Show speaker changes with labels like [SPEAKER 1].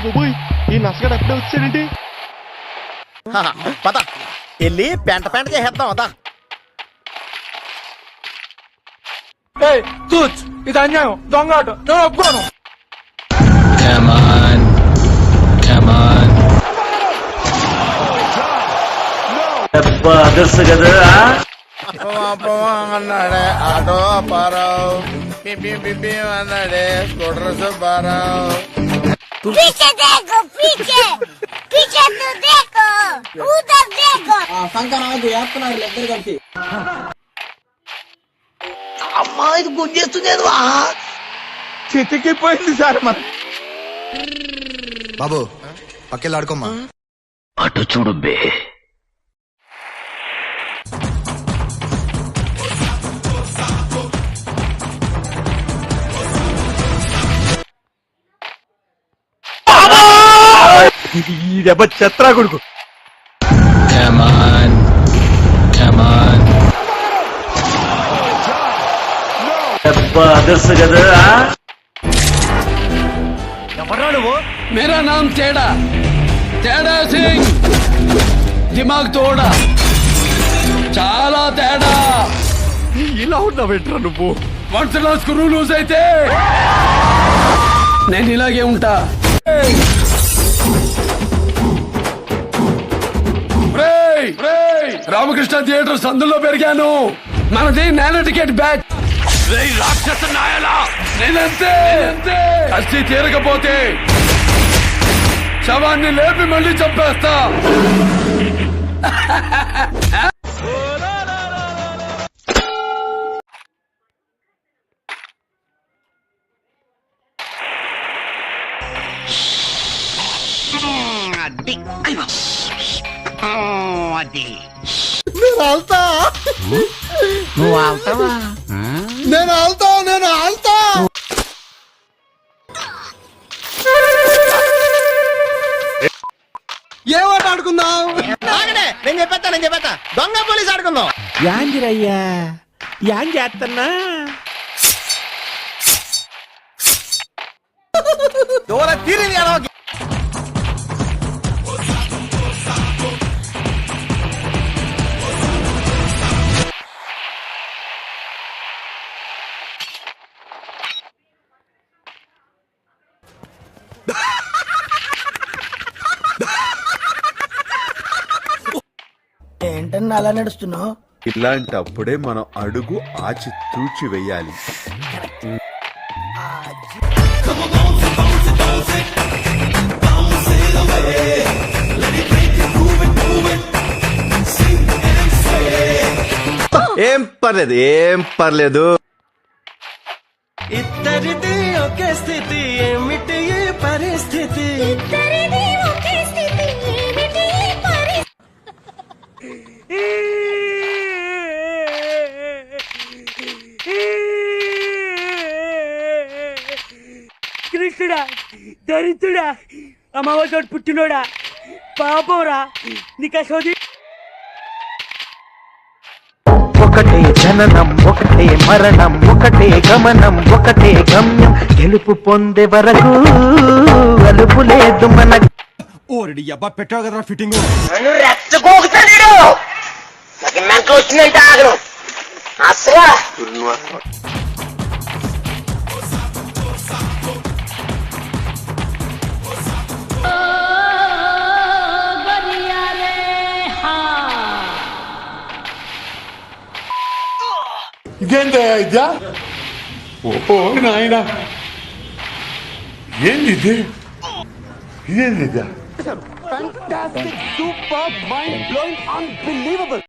[SPEAKER 1] బాబోయ్ ఈ నసగడు అప్పుడే వచ్చాడండి.
[SPEAKER 2] పద వెళ్ళి పెంట చేసేద్దాం అదా.
[SPEAKER 3] ఇది అన్యాయం, దొంగ ఆట, నేను ఒప్పుకోను.
[SPEAKER 2] అన్నాడే ఆటో అప్పారావు, పిపి అన్నాడే స్కూటర్ సుబ్బారావు.
[SPEAKER 4] पीछे देखो, पीछे पीछे तो देखो, उधर देखो.
[SPEAKER 5] సంకరాజు వేస్తున్నారు ఇద్దరు కలిసి.
[SPEAKER 2] అమ్మా ఇది గుంజేస్తుంది
[SPEAKER 3] చితికిపోయింది సార్ మన.
[SPEAKER 6] బాబు పక్కెళ్ళి ఆడుకోమ్మా.
[SPEAKER 7] అటు చూడు బే.
[SPEAKER 3] ఈ దెబ్బ చెత్రా కొడుకు.
[SPEAKER 2] ఎవరా నువ్వు?
[SPEAKER 8] मेरा नाम टेढ़ा टेढ़ा सिंह, दिमाग तोड़ा, చాలా తేడా.
[SPEAKER 1] ఇలా ఉన్నావేంట్రా నువ్వు?
[SPEAKER 8] మనసులో స్క్రూ లూజ్ అయితే నేను ఇలాగే ఉంటా. రామకృష్ణ థియేటర్ సందులో పెరిగాను. మనది నేల టికెట్ బ్యాచ్. రాక్షస నాయలా నేనంతే. కష్టి తీరకపోతే శవాన్ని లేపి మళ్ళీ చంపేస్తా.
[SPEAKER 2] నేను ఆల్తా.
[SPEAKER 7] నువ్వు ఆల్తావా?
[SPEAKER 2] నేను ఆల్తా. ఏ ఆట ఆడుకుందాం? నేను చెప్పేస్తా. దొంగ పోలీస్ ఆడుకుందాం.
[SPEAKER 3] యాంగిరయ్యా యాం చేస్తున్నా.
[SPEAKER 2] దూర తీరింది ఎలా.
[SPEAKER 5] ఏంటన్నా అలా నడుస్తున్నావు?
[SPEAKER 1] ఇలాంటప్పుడే మనం అడుగు ఆచి తూచి వెయ్యాలి.
[SPEAKER 6] ఏం పర్లేదు.
[SPEAKER 5] ఇద్దరిది ఒకే స్థితి, ఏమిటి ఈ పరిస్థితి?
[SPEAKER 4] ఇద్దరిది ఒకే స్థితి, ఏమిటి ఈ పరిస్థితి?
[SPEAKER 9] కృష్ణుడా, దరిద్రుడా, అమ్మవారి పుట్టినోడా, పాపోరా, నీకు సోది.
[SPEAKER 10] ఒకటే జననం, ఒకటే మరణం, ఒకటే గమనం, ఒకటే గమ్యం. గెలుపు పొందే వరకు అలుపు లేదు మన.
[SPEAKER 3] ఓరడి అబ్బా పెట్టావు కదరా ఫిట్టింగ్.
[SPEAKER 5] నన్ను రెచ్చగోగుతాడు. నాకు మెంటలు వచ్చిందంటే ఆగను అసలు.
[SPEAKER 3] ఇదేంటయ్యా ఇద్యా? ఓ నాయన ఏంది ఇదేంది?
[SPEAKER 2] Fantastic, super, mind blowing, unbelievable.